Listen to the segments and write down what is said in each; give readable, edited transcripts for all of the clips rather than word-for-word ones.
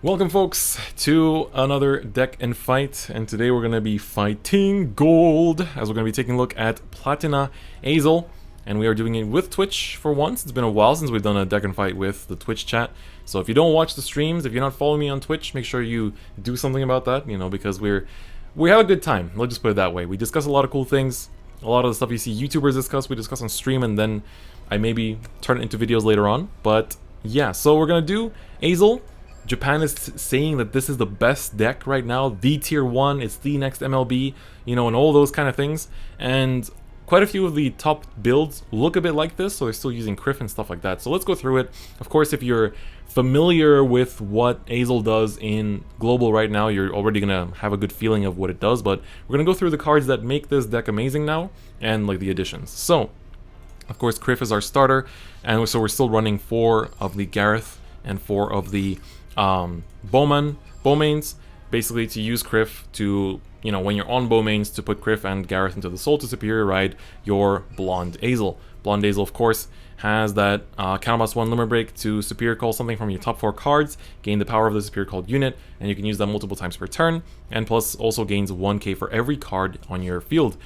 Welcome folks to another deck and fight, and today we're going to be fighting gold as we're going to be taking a look at Platina Ezel, and we are doing it with Twitch for once. It's been a while since we've done a deck and fight with the Twitch chat, so if you don't watch the streams, if you're not following me on Twitch, make sure you do something about that, because we have a good time. Let's just put it that way. We discuss a lot of cool things. A lot of the stuff you see YouTubers discuss, we discuss on stream, and then I maybe turn it into videos later on. But yeah, so we're going to do Ezel. Japan is saying that this is the best deck right now, the tier 1, it's the next MLB, and all those kind of things. And quite a few of the top builds look a bit like this, so they're still using Criff and stuff like that. So let's go through it. Of course, if you're familiar with what Ezel does in Global right now, you're already going to have a good feeling of what it does. But we're going to go through the cards that make this deck amazing now, and like the additions. So, of course, Criff is our starter, and so we're still running 4 of the Gareth and 4 of the Bowmains, basically to use Criff to, when you're on Bowmains, to put Criff and Gareth into the Soul to Superior ride your Blonde Ezel. Blonde Ezel, of course, has that +1 Limit Break to Superior Call something from your top 4 cards, gain the power of the Superior Called unit, and you can use that multiple times per turn, and plus also gains 1k for every card on your field.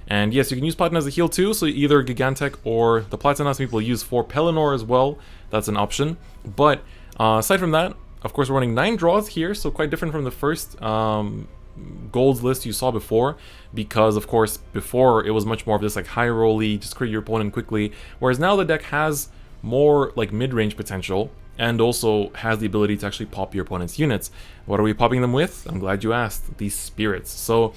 And yes, you can use Platina as a heal too, so either Gigantech or the Platina. Some people use 4 Pelennor as well, that's an option. But aside from that, of course, we're running 9 draws here, so quite different from the first golds list you saw before, because, of course, before it was much more of this like high rolly, just crit your opponent quickly, whereas now the deck has more like mid-range potential, and also has the ability to actually pop your opponent's units. What are we popping them with? I'm glad you asked. These spirits. So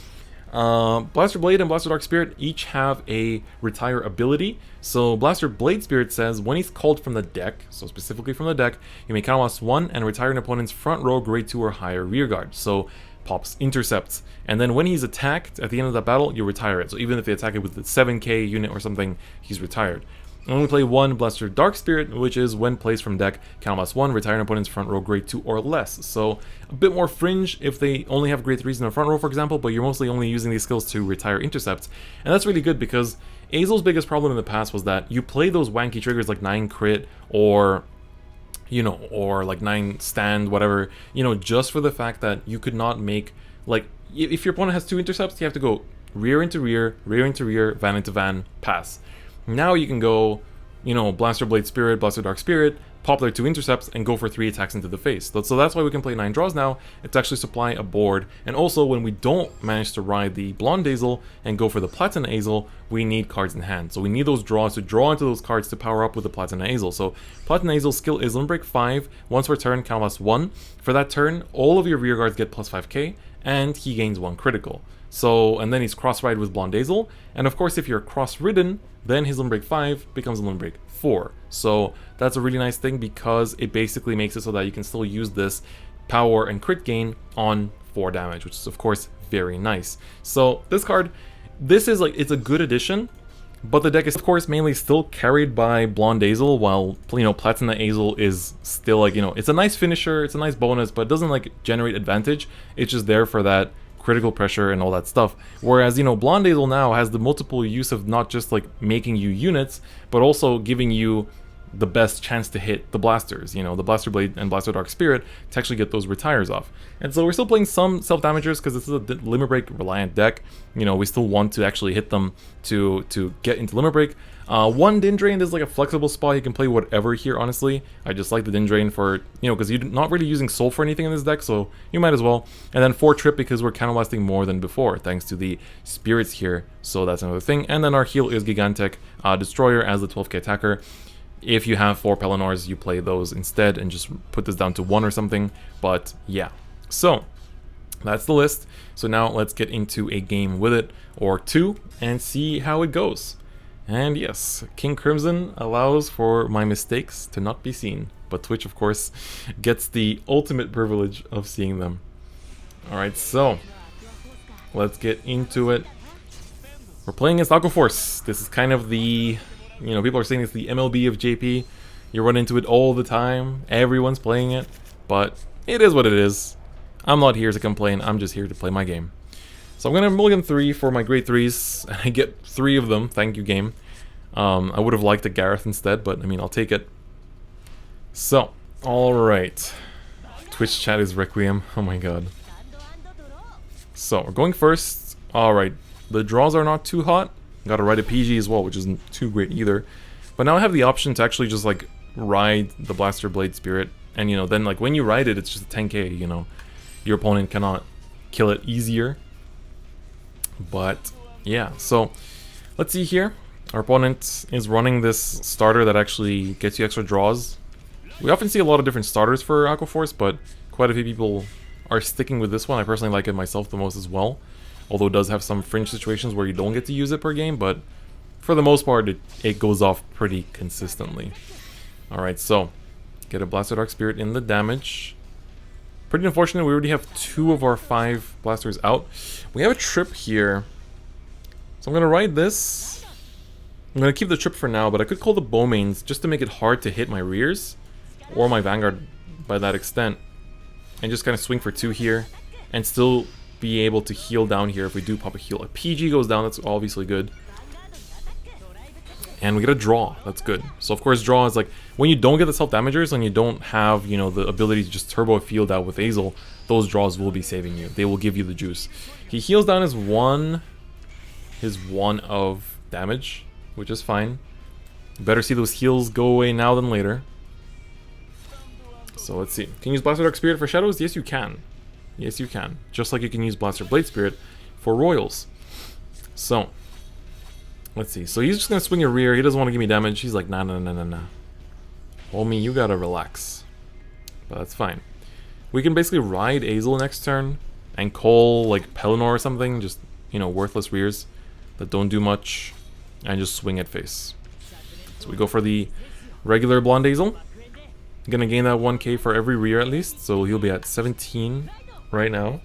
Blaster Blade and Blaster Dark Spirit each have a retire ability. So Blaster Blade Spirit says when he's called from the deck, so specifically from the deck, you may counterblast 1 and retire an opponent's front row grade 2 or higher rear guard. So pops intercepts, and then when he's attacked at the end of that battle, you retire it. So even if they attack it with the 7k unit or something, he's retired. And we play 1 Blaster Dark Spirit, which is when placed from deck, counterblast 1, retire an opponent's front row grade 2 or less. So a bit more fringe if they only have grade 3s in the front row, for example, but you're mostly only using these skills to retire intercepts. And that's really good because Ezel's biggest problem in the past was that you play those wanky triggers like 9 crit or or like 9 stand, whatever, just for the fact that you could not make, like, if your opponent has 2 intercepts, you have to go rear into rear, rear into rear, van into van, pass. Now you can go, Blaster Blade Spirit, Blaster Dark Spirit, pop their 2 intercepts, and go for 3 attacks into the face. So that's why we can play 9 draws now, to actually supply a board. And also, when we don't manage to ride the Blonde Ezel and go for the Platina Ezel, we need cards in hand. So we need those draws to draw into those cards to power up with the Platina Ezel. So Platina Ezel's skill is Limit Break 5, once per turn, counterblast 1. For that turn, all of your rear guards get plus 5k, and he gains 1 critical. So, and then he's cross-ride with Blonde Ezel, and of course if you're cross-ridden, then his Limit Break 5 becomes a Limit Break 4. So that's a really nice thing because it basically makes it so that you can still use this power and crit gain on 4 damage, which is of course very nice. So this card, this is like, it's a good addition, but the deck is of course mainly still carried by Blonde Ezel, while Platina Ezel is still like, it's a nice finisher, it's a nice bonus, but it doesn't like generate advantage. It's just there for that critical pressure and all that stuff. Whereas, Blonde Ezel now has the multiple use of not just like making you units, but also giving you the best chance to hit the blasters, the Blaster Blade and Blaster Dark Spirit, to actually get those retires off. And so we're still playing some self-damagers because this is a Limit Break reliant deck. We still want to actually hit them to get into Limit Break. 1 Din Drain is like a flexible spot. You can play whatever here, honestly. I just like the Din Drain for, because you're not really using Soul for anything in this deck, so you might as well. And then 4 Trip because we're counterblasting more than before, thanks to the Spirits here, so that's another thing. And then our heal is Gigantech Destroyer as the 12k attacker. If you have 4 Pelennors, you play those instead and just put this down to 1 or something, but yeah. So, that's the list. So now let's get into a game with it, or 2, and see how it goes. And yes, King Crimson allows for my mistakes to not be seen, but Twitch, of course, gets the ultimate privilege of seeing them. Alright, so let's get into it. We're playing against Aqua Force. This is kind of the, people are saying it's the MLB of JP. You run into it all the time. Everyone's playing it, but it is what it is. I'm not here to complain. I'm just here to play my game. So I'm going to mulligan 3 for my grade 3s, and I get 3 of them, thank you game. I would have liked a Gareth instead, but I mean, I'll take it. So, alright. Twitch chat is Requiem. Oh my god. So, we're going first. Alright, the draws are not too hot. Gotta ride a PG as well, which isn't too great either. But now I have the option to actually just like ride the Blaster Blade Spirit. And you know, then like when you ride it, it's just a 10k, you know. Your opponent cannot kill it easier. But yeah, so let's see here. Our opponent is running this starter that actually gets you extra draws. We often see a lot of different starters for Aqua Force, but quite a few people are sticking with this one. I personally like it myself the most as well. Although it does have some fringe situations where you don't get to use it per game, but for the most part, it goes off pretty consistently. Alright, so get a Blaster Dark Spirit in the damage. Pretty unfortunate, we already have 2 of our 5 blasters out. We have a trip here. So I'm going to ride this. I'm going to keep the trip for now, but I could call the Bowmains just to make it hard to hit my rears. Or my Vanguard by that extent. And just kind of swing for 2 here. And still be able to heal down here if we do pop a heal. A PG goes down, that's obviously good. And we get a draw, that's good. So of course draw is like, when you don't get the self-damagers and you don't have, you know, the ability to just turbo a field out with Ezel, those draws will be saving you. They will give you the juice. He heals down his one of damage, which is fine. Better see those heals go away now than later. So let's see. Can you use Blaster Dark Spirit for shadows? Yes, you can. Yes, you can. Just like you can use Blaster Blade Spirit for royals. So let's see. So he's just gonna swing your rear. He doesn't want to give me damage. He's like, nah. Homie, you gotta relax. But that's fine. We can basically ride Ezel next turn and call like Pelennor or something. Just, you know, worthless rears that don't do much. And just swing at face. So we go for the regular Blonde Ezel. Gonna gain that 1k for every rear at least. So he'll be at 17 right now.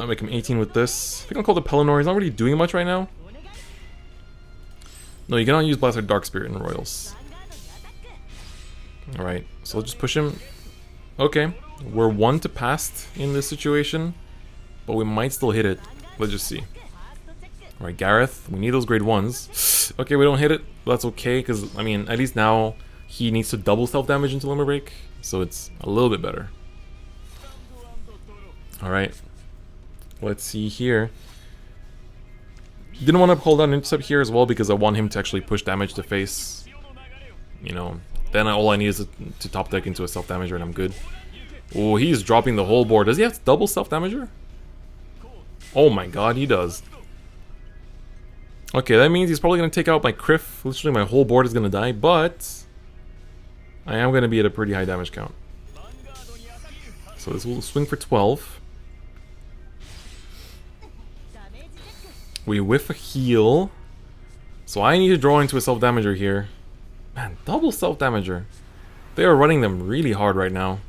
Make him 18 with this. I think I'll call the Pelennor. He's not really doing much right now. No, you cannot use Blaster Dark Spirit in Royals. Alright, so let's just push him. Okay, we're 1 to past in this situation, but we might still hit it. Let's just see. Alright, Gareth, we need those grade 1s. Okay, we don't hit it, but that's okay, because, I mean, at least now he needs to double self-damage into Limber Break, so it's a little bit better. Alright, let's see here. Didn't want to hold on intercept here as well because I want him to actually push damage to face. You know, then all I need is to top deck into a self-damager and I'm good. Oh, he's dropping the whole board. Does he have double self-damager? Oh my god, he does. Okay, that means he's probably going to take out my Criff. Literally my whole board is going to die, but I am going to be at a pretty high damage count. So this will swing for 12. We whiff a heal. So I need to draw into a self-damager here. Man, double self-damager. They are running them really hard right now.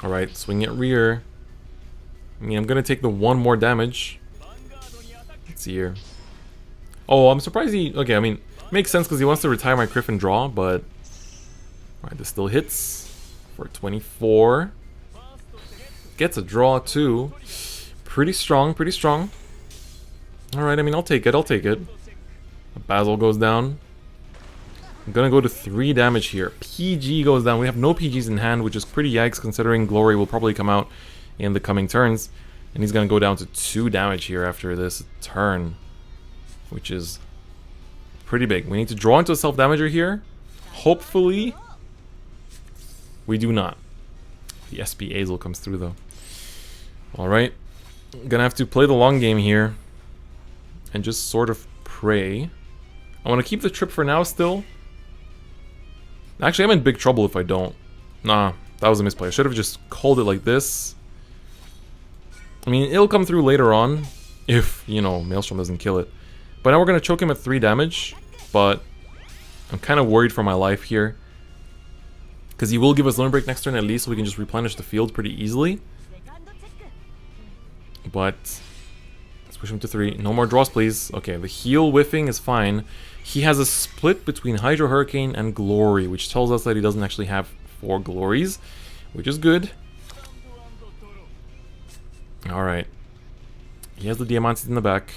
Alright, swing at rear. I mean, I'm gonna take the 1 more damage. Let's see here. Oh, I'm surprised he... Okay, I mean, makes sense because he wants to retire my Criff and draw, but... Alright, this still hits for 24. Gets a draw too. Pretty strong, pretty strong. Alright, I mean, I'll take it. Basil goes down. I'm gonna go to 3 damage here. PG goes down. We have no PGs in hand, which is pretty yikes considering Glory will probably come out in the coming turns. And he's gonna go down to 2 damage here after this turn, which is pretty big. We need to draw into a self-damager here. Hopefully, we do not. The SP Ezel comes through though. Alright, gonna have to play the long game here. And just sort of pray. I want to keep the trip for now still. Actually, I'm in big trouble if I don't. Nah, that was a misplay. I should have just called it like this. I mean, it'll come through later on. If, you know, Maelstrom doesn't kill it. But now we're going to choke him at 3 damage. But I'm kind of worried for my life here. Because he will give us Limit Break next turn at least. So we can just replenish the field pretty easily. But... push him to 3. No more draws, please. Okay, the heal whiffing is fine. He has a split between Hydro Hurricane and Glory, which tells us that he doesn't actually have 4 Glories, which is good. Alright. He has the Diamantes in the back.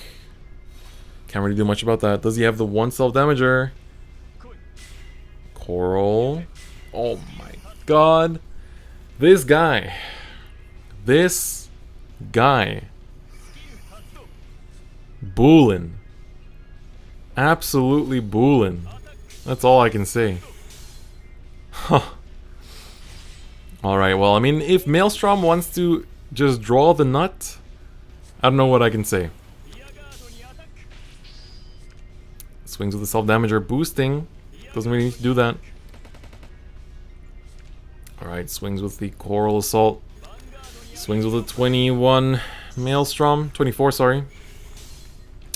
Can't really do much about that. Does he have the 1 self-damager? Coral. Oh my god. This guy. This guy. Bullin'. Absolutely bullin'. That's all I can say. Huh. Alright, well, I mean, if Maelstrom wants to just draw the nut, I don't know what I can say. Swings with the self-damager boosting. Doesn't really need to do that. Alright, swings with the Coral Assault. Swings with the 21 Maelstrom. 24, sorry.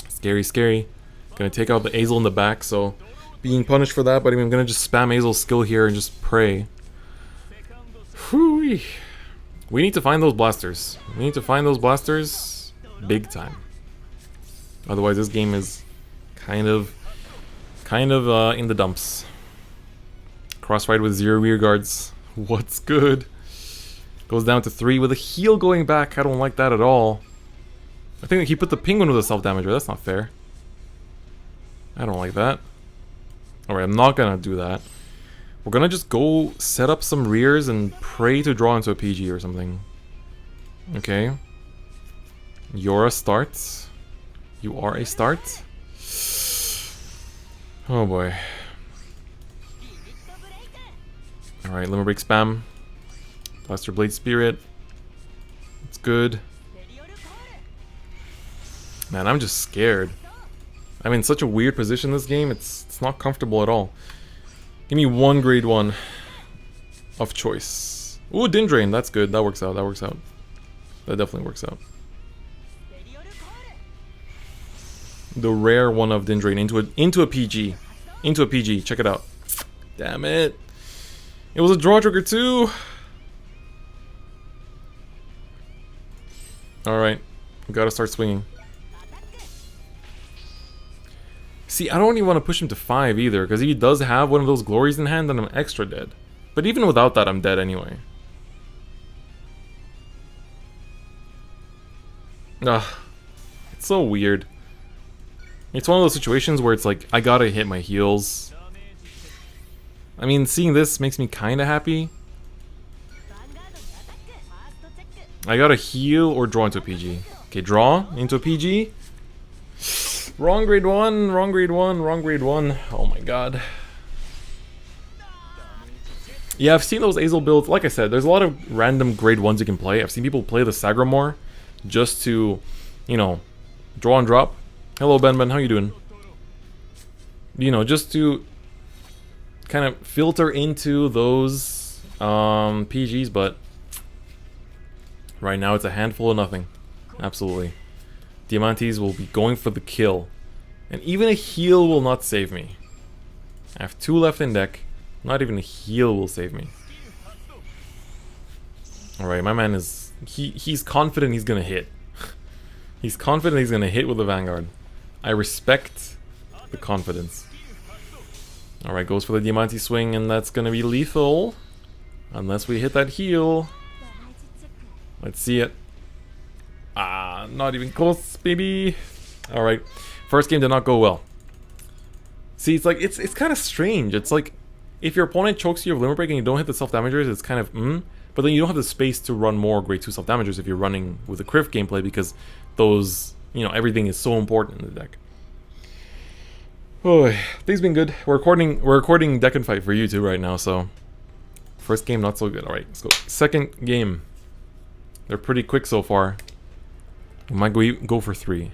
Scary, scary. Gonna take out the Ezel in the back, so being punished for that, but I'm gonna just spam Ezel's skill here and just pray. Whew. We need to find those blasters. We need to find those blasters big time. Otherwise, this game is kind of in the dumps. Crossfight with 0 rear guards. What's good? Goes down to 3 with a heal going back. I don't like that at all. I think he put the penguin with a self-damager. That's not fair. I don't like that. Alright, I'm not gonna do that. We're gonna just go set up some rears and pray to draw into a PG or something. Okay. You're a start. You are a start. Oh boy. Alright, Limber Break spam. Blaster Blade Spirit. It's good. Man, I'm just scared. I'm in such a weird position this game, it's not comfortable at all. Give me one grade 1 of choice. Ooh, Din Drain, that's good. That works out, that works out. That definitely works out. The rare one of Din Drain into a PG. Into a PG, check it out. Damn it. It was a draw trigger too. Alright, we gotta start swinging. See, I don't even want to push him to 5 either, because he does have one of those glories in hand and I'm extra dead. But even without that, I'm dead anyway. Ugh. It's so weird. It's one of those situations where it's like, I gotta hit my heals. I mean, seeing this makes me kinda happy. I gotta heal or draw into a PG. Okay, draw into a PG. Wrong grade 1, wrong grade 1, wrong grade 1. Oh my god. Yeah, I've seen those Ezel builds. Like I said, there's a lot of random grade 1s you can play. I've seen people play the Sagramore just to, you know, draw and drop. Hello, Ben, how you doing? You know, just to kind of filter into those PGs, but right now it's a handful of nothing. Absolutely. Diamantes will be going for the kill. And even a heal will not save me. I have 2 left in deck. Not even a heal will save me. Alright, my man is... He's confident he's gonna hit. He's confident he's gonna hit with the Vanguard. I respect the confidence. Alright, goes for the Diamante swing, and that's gonna be lethal. Unless we hit that heal. Let's see it. Ah, not even close, baby. Alright, first game did not go well. See, it's like, it's kind of strange. It's like, if your opponent chokes you with Limber Break and you don't hit the self-damagers, it's kind of, but then you don't have the space to run more grade 2 self-damagers if you're running with the Criff gameplay, because those, you know, everything is so important in the deck. Oh, things been good. We're recording DifferentFight for YouTube right now, so first game not so good. Alright, let's go. Second game. They're pretty quick so far. We might go for 3.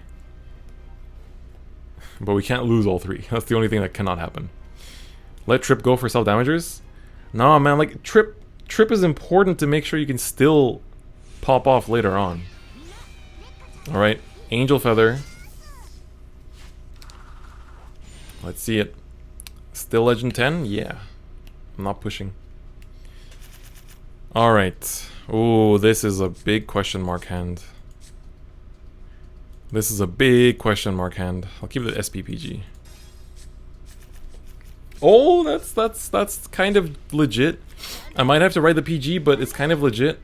But we can't lose all 3. That's the only thing that cannot happen. Let Trip go for self-damagers? Nah, man, like, Trip is important to make sure you can still pop off later on. Alright, Angel Feather. Let's see it. Still Legend 10? Yeah. I'm not pushing. Alright. Ooh, this is a big question mark hand. This is a big question mark hand. I'll keep the SPPG. Oh, that's kind of legit. I might have to write the PG, but it's kind of legit.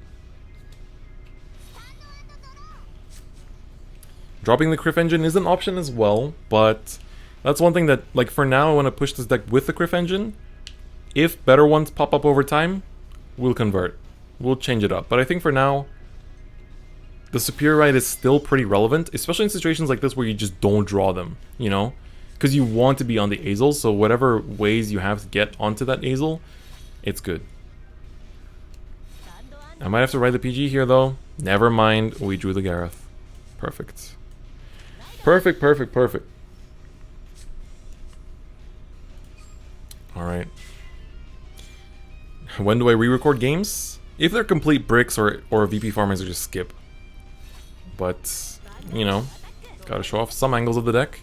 Dropping the Criff engine is an option as well, but that's one thing that, like, for now I want to push this deck with the Criff engine. If better ones pop up over time, we'll convert. we'll change it up. But I think for now, the Superior Ride is still pretty relevant, especially in situations like this where you just don't draw them, you know? Because you want to be on the Ezel, so whatever ways you have to get onto that Ezel, it's good. I might have to ride the PG here though. Never mind, we drew the Gareth. Perfect. Perfect, perfect, perfect. Alright. When do I re-record games? If they're complete bricks or VP farmers, I just skip. But, you know, gotta show off some angles of the deck.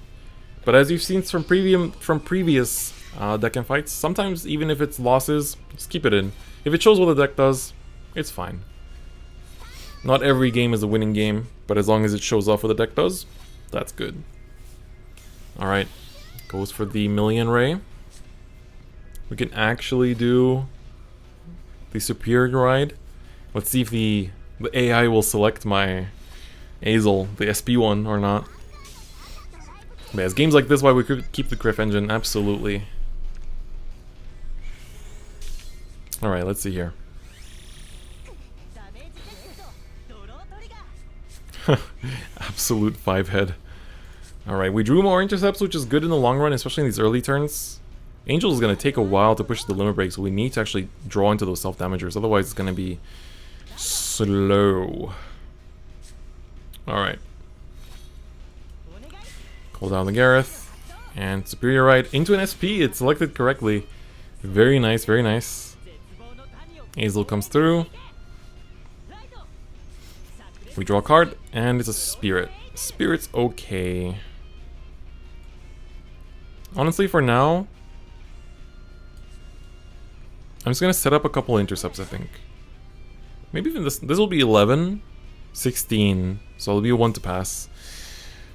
But as you've seen from previous deck and fights, sometimes even if it's losses, just keep it in. If it shows what the deck does, it's fine. Not every game is a winning game, but as long as it shows off what the deck does, that's good. Alright, goes for the Million Ray. We can actually do the Superior Ride. Let's see if the AI will select my Ezel, the SP one, or not. But as games like this, why we could keep the Criff engine, absolutely. Alright, let's see here. Absolute 5-head. Alright, we drew more intercepts, which is good in the long run, especially in these early turns. Angel is going to take a while to push the limit break, so we need to actually draw into those self-damagers, otherwise it's going to be slow. Alright. Call down the Gareth, and Superior Ride into an SP, it's selected correctly. Very nice, very nice. Ezel comes through. We draw a card, and it's a Spirit. Spirit's okay. Honestly, for now, I'm just gonna set up a couple intercepts, I think. Maybe even this will be 11, 16, so it'll be a 1 to pass.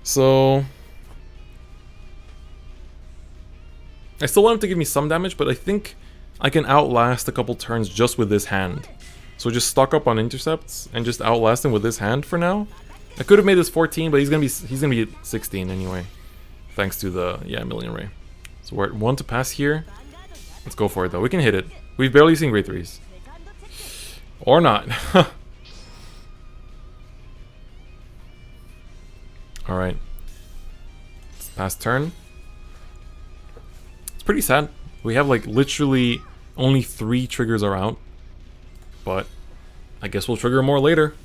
So I still want him to give me some damage, but I think I can outlast a couple turns just with this hand. So just stock up on intercepts and just outlast him with this hand for now. I could have made this 14, but he's gonna be 16 anyway, thanks to the Million Ray. So we're at 1 to pass here. Let's go for it though. We can hit it. We've barely seen grade 3s. Or not. Alright. Let's pass turn. It's pretty sad. We have like literally only 3 triggers are out. But I guess we'll trigger more later.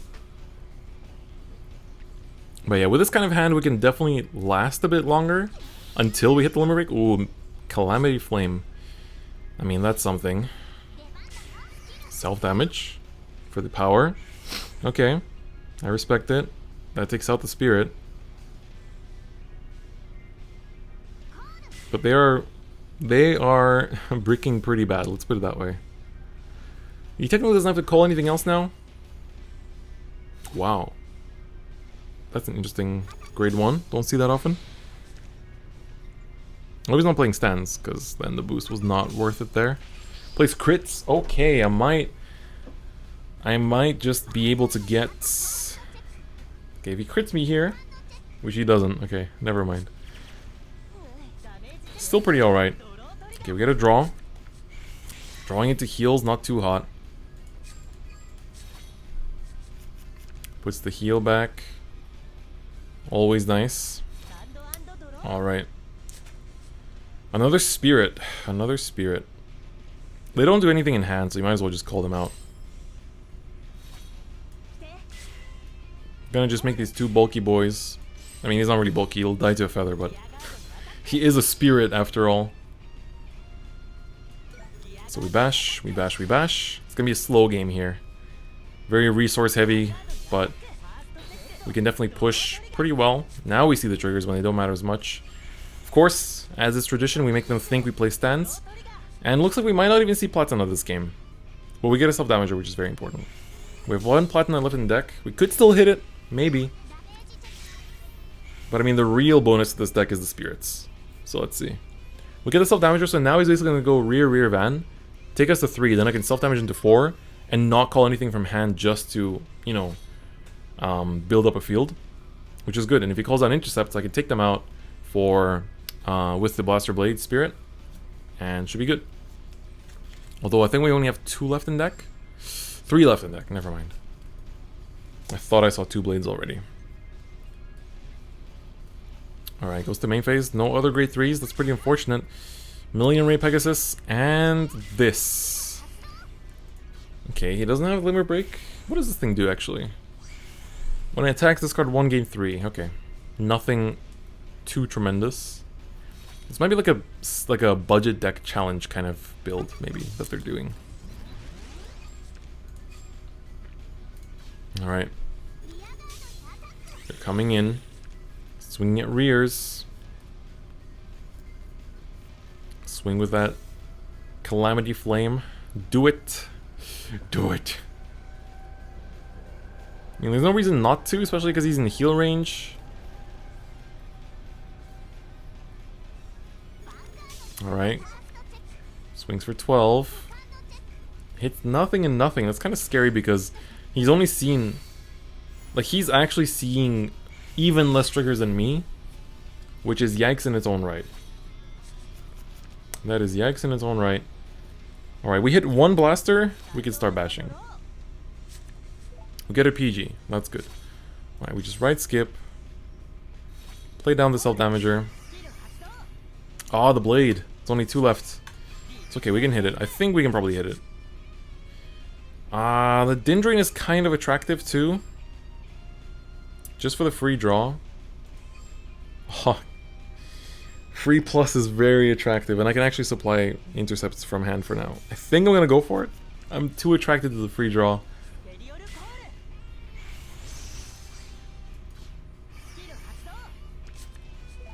But yeah, with this kind of hand we can definitely last a bit longer until we hit the limit break. Ooh, Calamity Flame. I mean, that's something. Self-damage for the power. Okay, I respect it. That takes out the Spirit. But they are bricking pretty bad, let's put it that way. He technically doesn't have to call anything else now. Wow. That's an interesting grade 1. Don't see that often. I hope he's not playing stands, because then the boost was not worth it there. Plays crits. Okay, I might just be able to get... Okay, if he crits me here, which he doesn't. Okay, never mind. Still pretty alright. Okay, we get a draw. Drawing into heals, not too hot. Puts the heal back. Always nice. Alright. Another Spirit. Another Spirit. They don't do anything in hand, so you might as well just call them out. Gonna just make these 2 bulky boys. I mean, he's not really bulky, he'll die to a feather, but he is a Spirit after all. So we bash, we bash, we bash. It's gonna be a slow game here. Very resource heavy, but we can definitely push pretty well. Now we see the triggers when they don't matter as much. Of course, as is tradition, we make them think we play stands. And looks like we might not even see Platina this game. But we get a self-damager, which is very important. We have 1 Platina left in the deck. We could still hit it, maybe. But I mean, the real bonus to this deck is the Spirits. So let's see. We get the self-damager, so now he's basically going to go rear van. Take us to 3, then I can self-damage into 4. And not call anything from hand just to, you know, build up a field. Which is good. And if he calls out intercepts, I can take them out for with the Blaster Blade Spirit. And should be good. Although I think we only have 2 left in deck. 3 left in deck, never mind. I thought I saw 2 blades already. Alright, goes to main phase. No other grade 3s, that's pretty unfortunate. Million Ray Pegasus, and this. Okay, he doesn't have Limit Break. What does this thing do, actually? When I attack, discard 1, gain 3. Okay. Nothing too tremendous. This might be like a budget deck challenge kind of build, maybe, that they're doing. Alright. They're coming in. Swinging at rears. Swing with that Calamity Flame. Do it. Do it. I mean, there's no reason not to, especially because he's in heal range. Alright. Swings for 12. Hits nothing and nothing. That's kind of scary because he's only seen... Like, he's actually seeing even less triggers than me, which is yikes in its own right. That is yikes in its own right. Alright, we hit 1 blaster, we can start bashing. We get a PG, that's good. Alright, we just right skip. Play down the self-damager. Ah, the blade. It's only 2 left. It's okay, we can hit it. I think we can probably hit it. The Din Drain is kind of attractive too. Just for the free draw. Oh, free plus is very attractive, and I can actually supply intercepts from hand for now. I think I'm gonna go for it. I'm too attracted to the free draw.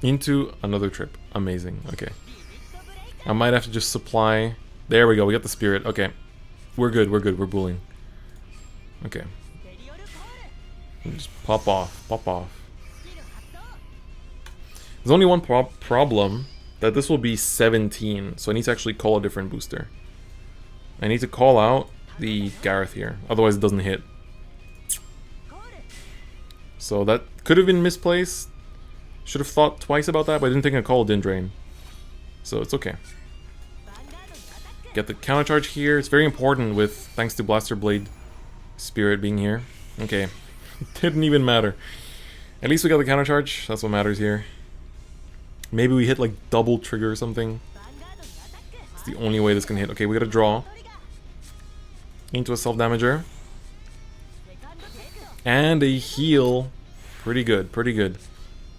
Into another trip. Amazing. Okay. I might have to just supply... There we go, we got the spirit. Okay. We're good, we're good, we're bullying. Okay. Just pop off, pop off. There's only one problem, that this will be 17, so I need to actually call a different booster. I need to call out the Gareth here, otherwise it doesn't hit. So that could have been misplaced. Should have thought twice about that, but I didn't think I'd call Din Drain. So it's okay. Get the counter charge here. It's very important with, thanks to Blaster Blade Spirit being here. Okay. Didn't even matter. At least we got the counter charge. That's what matters here. Maybe we hit like double trigger or something. It's the only way this can hit. Okay, we gotta draw. Into a self-damager. And a heal. Pretty good, pretty good.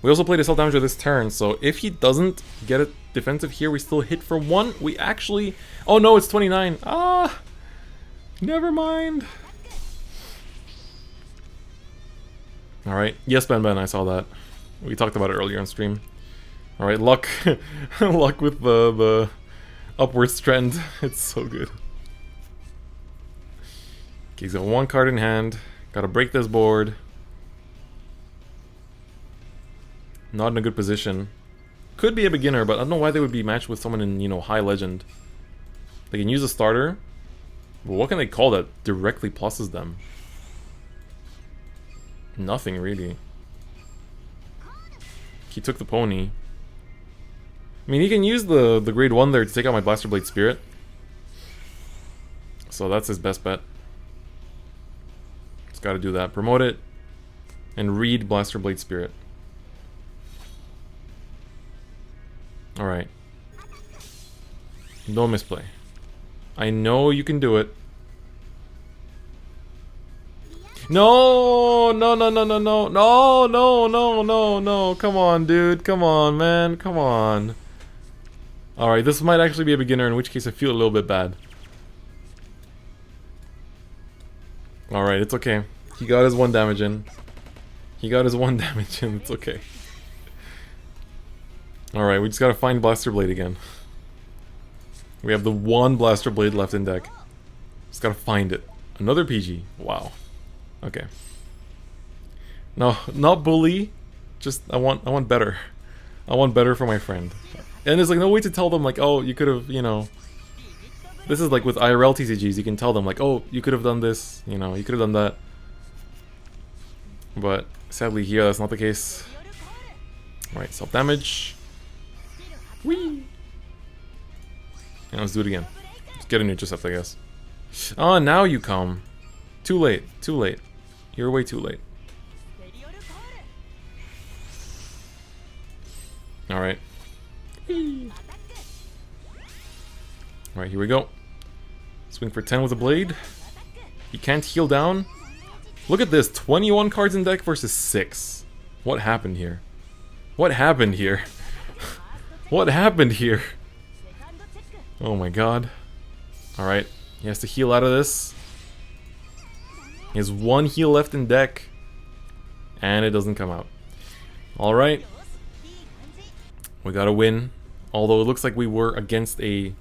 We also played a self-damager this turn, so if he doesn't get a defensive here, we still hit for 1. We actually... Oh no, it's 29. Ah! Never mind. Alright. Yes, Ben, I saw that. We talked about it earlier on stream. Alright, luck. Luck with the upwards trend. It's so good. Okay, he's got 1 card in hand. Gotta break this board. Not in a good position. Could be a beginner, but I don't know why they would be matched with someone in, you know, high legend. They can use a starter. But what can they call that directly pluses them? Nothing, really. He took the pony. I mean, he can use the grade 1 there to take out my Blaster Blade Spirit. So that's his best bet. Just gotta do that. Promote it. And read Blaster Blade Spirit. Alright. No misplay. I know you can do it. No! No, no, no, no, no. No, no, no, no, no. Come on, dude. Come on, man. Come on. Alright, this might actually be a beginner, in which case I feel a little bit bad. Alright, it's okay. He got his 1 damage in. He got his 1 damage in. It's okay. Alright, we just gotta find Blaster Blade again. We have the 1 Blaster Blade left in deck. Just gotta find it. Another PG. Wow. Okay. No, not bully. Just I want better. I want better for my friend. And there's like no way to tell them like, oh, you could have, you know. This is like with IRL TCGs, you can tell them like, oh, you could have done this, you know, you could have done that. But sadly here that's not the case. Alright, self-damage. Whee! And let's do it again. Let's get an intercept, I guess. Oh, now you come. Too late. Too late. You're way too late. Alright. Alright, here we go. Swing for 10 with a blade. He can't heal down. Look at this. 21 cards in deck versus 6. What happened here? What happened here? What happened here? Oh my god. Alright. He has to heal out of this. He has 1 heal left in deck. And it doesn't come out. Alright. We gotta win. Although it looks like we were against a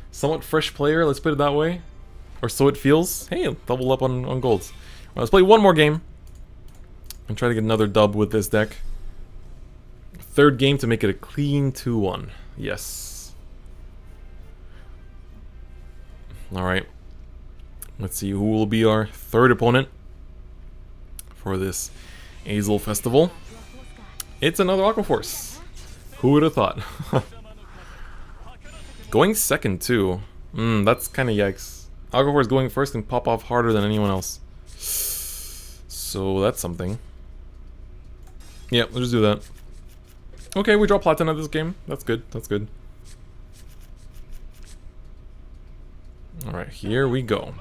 somewhat fresh player, let's put it that way. Or so it feels. Hey, double up on golds. Well, let's play one more game. And try to get another dub with this deck. 3rd game to make it a clean 2-1. Yes. Alright. Let's see who will be our 3rd opponent for this Ezel festival. It's another Aquaforce. Who would have thought? Going 2nd too. That's kind of yikes. Aquaforce going 1st and pop off harder than anyone else. So that's something. Yeah, we'll just do that. Okay, we draw Platina this game. That's good. That's good. Alright, here we go.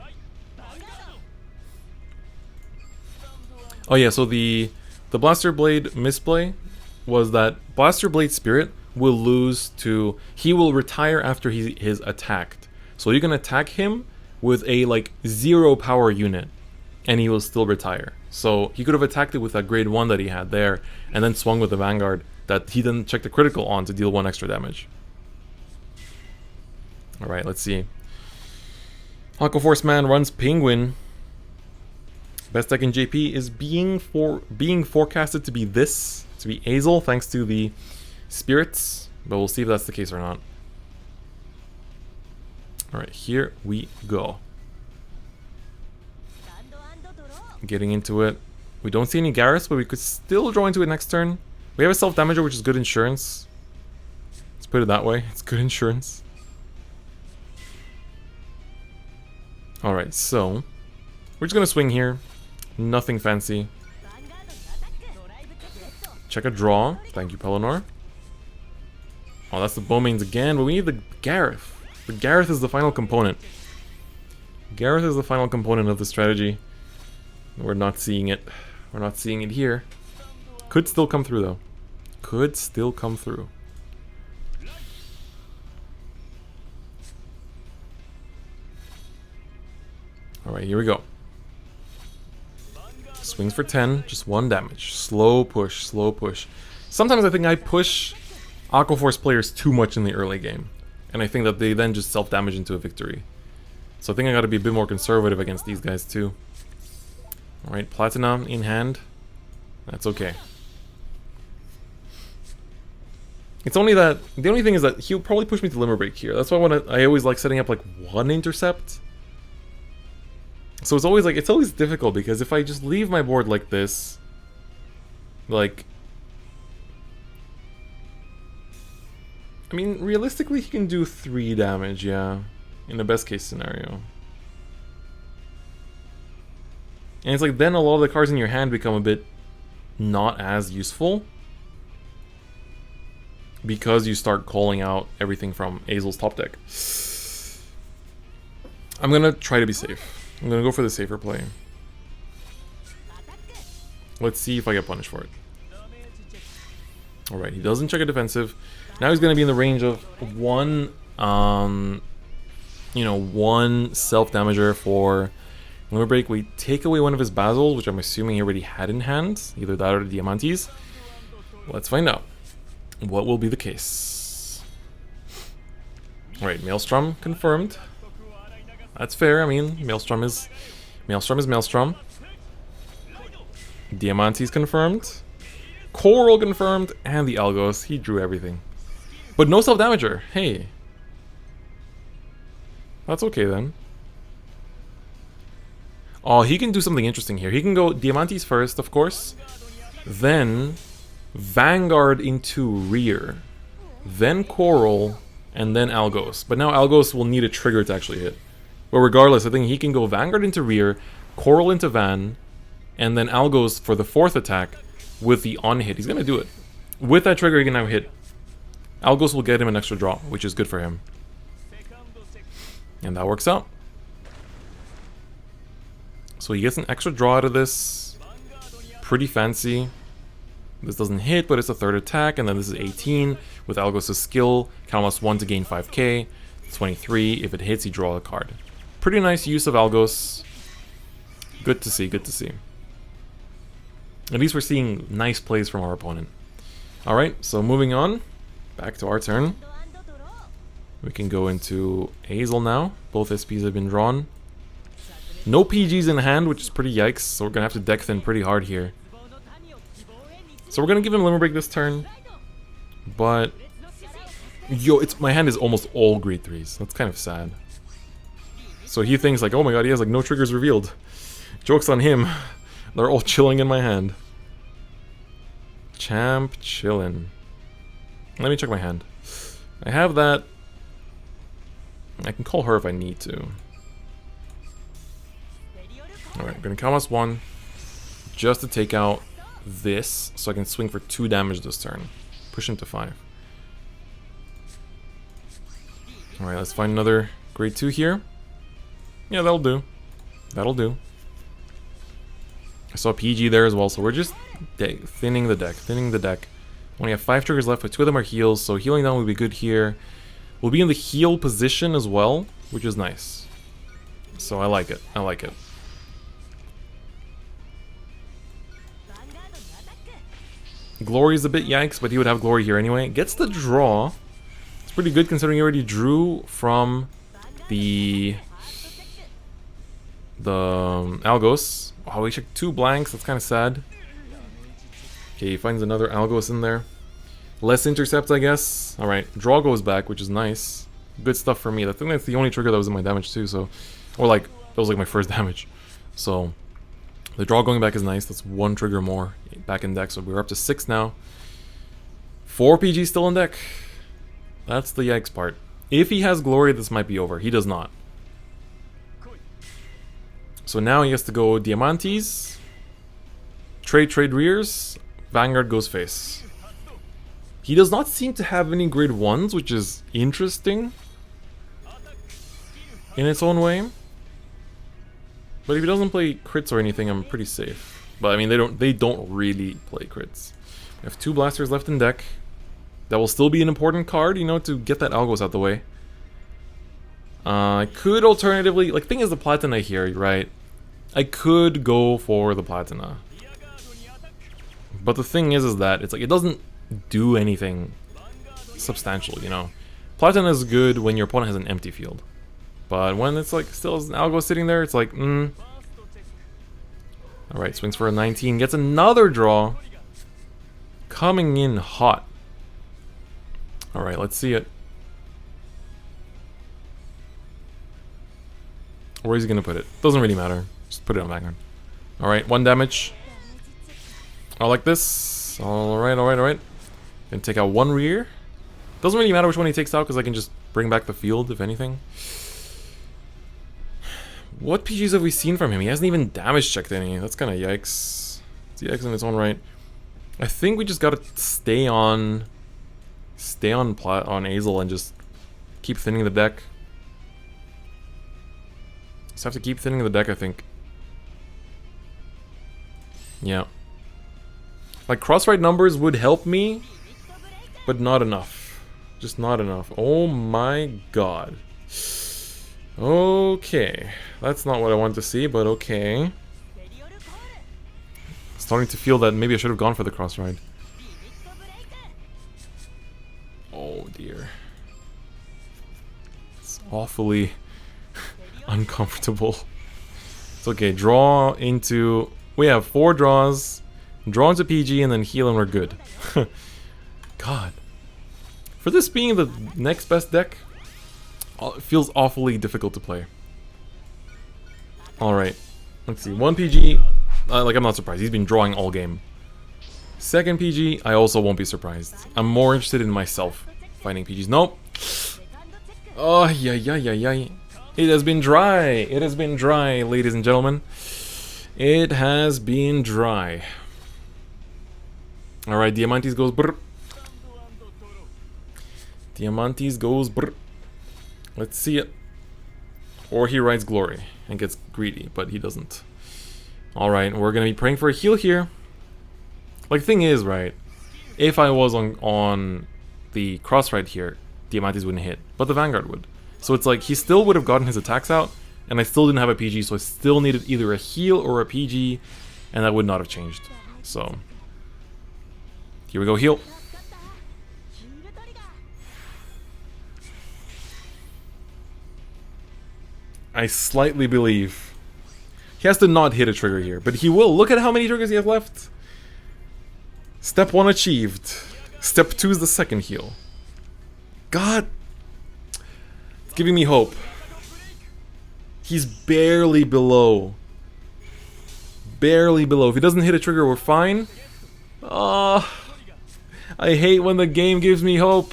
Oh yeah, so the Blaster Blade misplay was that Blaster Blade Spirit will lose to... He will retire after he is attacked. So you can attack him with a like 0 power unit and he will still retire. So he could have attacked it with that grade 1 that he had there and then swung with the Vanguard that he then checked the critical on to deal 1 extra damage. Alright, let's see. Aquaforce Man runs Penguin. Best deck in JP is being forecasted to be this, to be Ezel, thanks to the spirits, but we'll see if that's the case or not. Alright, here we go. Getting into it. We don't see any Garrus, but we could still draw into it next turn. We have a self-damager, which is good insurance. Let's put it that way. It's good insurance. Alright, so we're just gonna swing here. Nothing fancy. Check a draw. Thank you, Pelennor. Oh, that's the Bowmains again, but we need the Gareth. The Gareth is the final component. Gareth is the final component of the strategy. We're not seeing it. We're not seeing it here. Could still come through, though. Could still come through. Alright, here we go. Swings for 10, just 1 damage. Slow push, slow push. Sometimes I think I push Aquaforce players too much in the early game. And I think that they then just self-damage into a victory. So I think I gotta be a bit more conservative against these guys too. Alright, Platina in hand. That's okay. It's only that, the only thing is that he'll probably push me to Limber Break here. That's why I always like setting up like 1 intercept. So it's always difficult because if I just leave my board like this, like, I mean, realistically he can do 3 damage, yeah, in the best case scenario. And it's like then a lot of the cards in your hand become a bit not as useful because you start calling out everything from Ezel's top deck. I'm gonna try to be safe. I'm gonna go for the safer play. Let's see if I get punished for it. Alright, he doesn't check a defensive. Now he's gonna be in the range of 1, you know, 1 self-damager for Limber Break. We take away 1 of his Basil, which I'm assuming he already had in hand. Either that or the Diamantes. Let's find out what will be the case. Alright, Maelstrom confirmed. That's fair. I mean, Maelstrom is Maelstrom. Diamantes confirmed. Coral confirmed. And the Algos. He drew everything. But no self-damager. Hey. That's okay then. Oh, he can do something interesting here. He can go Diamantes first, of course. Then Vanguard into rear. Then Coral. And then Algos. But now Algos will need a trigger to actually hit. But regardless, I think he can go Vanguard into rear, Coral into Van, and then Algos for the 4th attack with the on hit. He's gonna do it. With that trigger, he can now hit. Algos will get him an extra draw, which is good for him. And that works out. So he gets an extra draw out of this. Pretty fancy. This doesn't hit, but it's a 3rd attack, and then this is 18 with Algos' skill. Count +1 to gain 5k. 23. If it hits, you draw a card. Pretty nice use of Algos. Good to see, good to see. At least we're seeing nice plays from our opponent. Alright, so moving on. Back to our turn. We can go into Ezel now. Both SPs have been drawn. No PGs in hand, which is pretty yikes, so we're going to have to deck thin pretty hard here. So we're going to give him Limit Break this turn. But... Yo, my hand is almost all grade 3s. That's kind of sad. So he thinks like, oh my god, he has like no triggers revealed. Joke's on him. They're all chilling in my hand. Champ chillin'. Let me check my hand. I have that. I can call her if I need to. Alright, I'm gonna count +1 just to take out this so I can swing for 2 damage this turn. Push him to 5. Alright, let's find another grade 2 here. Yeah, that'll do. That'll do. I saw PG there as well, so we're just thinning the deck. Only have 5 triggers left, but 2 of them are heals, so healing down would be good here. We'll be in the heal position as well, which is nice. So I like it. I like it. Glory is a bit yikes, but he would have glory here anyway. Gets the draw. It's pretty good considering he already drew from the Algos. Oh, we checked 2 blanks. That's kind of sad. Okay, he finds another Algos in there. Less intercepts, I guess. Alright, draw goes back, which is nice. Good stuff for me. I think that's the only trigger that was in my damage too, so... Or like, that was like my first damage. So, the draw going back is nice. That's 1 trigger more back in deck, so we're up to 6 now. 4 PG still in deck. That's the yikes part. If he has glory, this might be over. He does not. So now he has to go Diamantes. Trade rears. Vanguard goes face. He does not seem to have any grade 1s, which is interesting in its own way. But if he doesn't play crits or anything, I'm pretty safe. But I mean, they don't really play crits. We have 2 blasters left in deck. That will still be an important card, you know, to get that Algos out the way. I could alternatively, like, thing is the Platina here, right? I could go for the Platina. But the thing is that it's like, it doesn't do anything substantial, you know? Platina is good when your opponent has an empty field. But when it's like, still has an Algo sitting there, it's like, Alright, swings for a 19, gets another draw. Coming in hot. Alright, let's see it. Where is he gonna put it? Doesn't really matter. Just put it on Vanguard. Alright, 1 damage. I like this. Alright. Gonna take out 1 rear. Doesn't really matter which one he takes out because I can just bring back the field, if anything. What PGs have we seen from him? He hasn't even damage checked any. That's kind of yikes. It's yikes in its own right. I think we just gotta stay on Ezel and just keep thinning the deck. Just have to keep thinning the deck, I think. Yeah. Like, cross-right numbers would help me, but not enough. Just not enough. Oh my god. Okay. That's not what I want to see, but okay. Starting to feel that maybe I should have gone for the cross-ride. Oh dear. It's awfully uncomfortable. It's okay, draw into... We have 4 draws, draw into PG, and then heal and we're good. God. For this being the next best deck, it feels awfully difficult to play. Alright, let's see. 1 PG, like, I'm not surprised. He's been drawing all game. 2nd PG, I also won't be surprised. I'm more interested in myself finding PGs. Nope. Oh, yeah. It has been dry. It has been dry, ladies and gentlemen. It has been dry. Alright, Diamantes goes brr. Diamantes goes brr. Let's see it. Or he rides Glory and gets greedy, but he doesn't. Alright, we're gonna be praying for a heal here. Like, thing is, right, if I was on the cross right here, Diamantes wouldn't hit, but the Vanguard would. So it's like, he still would have gotten his attacks out, and I still didn't have a PG, so I still needed either a heal or a PG, and that would not have changed. So, here we go, heal. I slightly believe he has to not hit a trigger here, but he will. Look at how many triggers he has left. Step 1 achieved. Step 2 is the second heal. God, it's giving me hope. He's barely below. Barely below. If he doesn't hit a trigger, we're fine. I hate when the game gives me hope.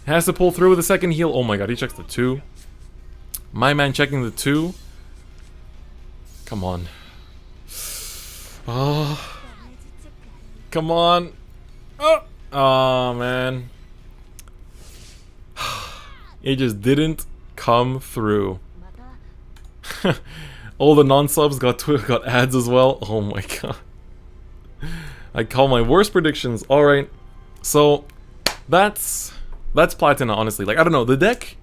Has to pull through with the second heal. Oh my god, he checks the 2. My man checking the 2. Come on. Oh. Come on. Oh, man. It just didn't come through. All the non-subs got ads as well. Oh my god. I call my worst predictions. Alright. So, that's Platina, honestly. Like, I don't know. The deck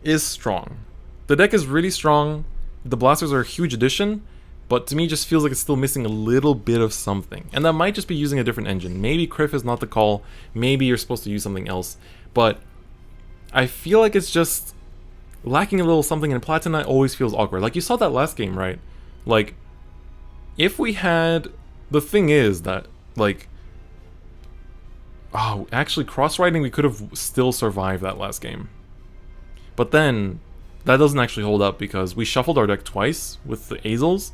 is strong. The deck is really strong. The blasters are a huge addition, but to me it just feels like it's still missing a little bit of something. And that might just be using a different engine. Maybe Criff is not the call. Maybe you're supposed to use something else. But I feel like it's just lacking a little something, and Platina always feels awkward. Like, you saw that last game, right? Like, if we had... The thing is that, like... Oh, actually, cross-riding, we could have still survived that last game. But then, that doesn't actually hold up because we shuffled our deck twice with the Ezels.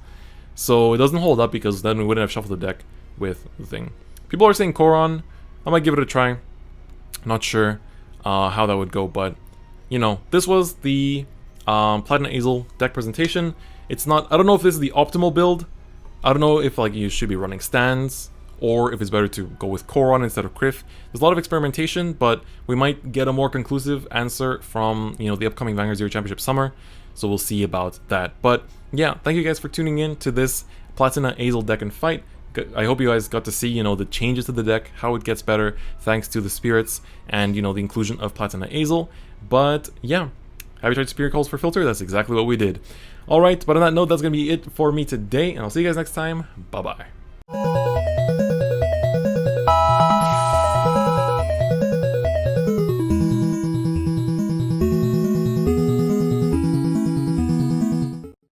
So it doesn't hold up because then we wouldn't have shuffled the deck with the thing. People are saying Koron. I might give it a try. Not sure how that would go, but, you know, this was the Platina Ezel deck presentation. It's not... I don't know if this is the optimal build. I don't know if, like, you should be running stands, or if it's better to go with Koron instead of Criff. There's a lot of experimentation, but we might get a more conclusive answer from, you know, the upcoming Vanguard Zero Championship Summer. So we'll see about that. But yeah, thank you guys for tuning in to this Platina Ezel deck and fight. I hope you guys got to see, you know, the changes to the deck, how it gets better thanks to the spirits and, you know, the inclusion of Platina Ezel. But yeah, have you tried Spirit Calls for Filter? That's exactly what we did. Alright, but on that note, that's going to be it for me today, and I'll see you guys next time. Bye-bye.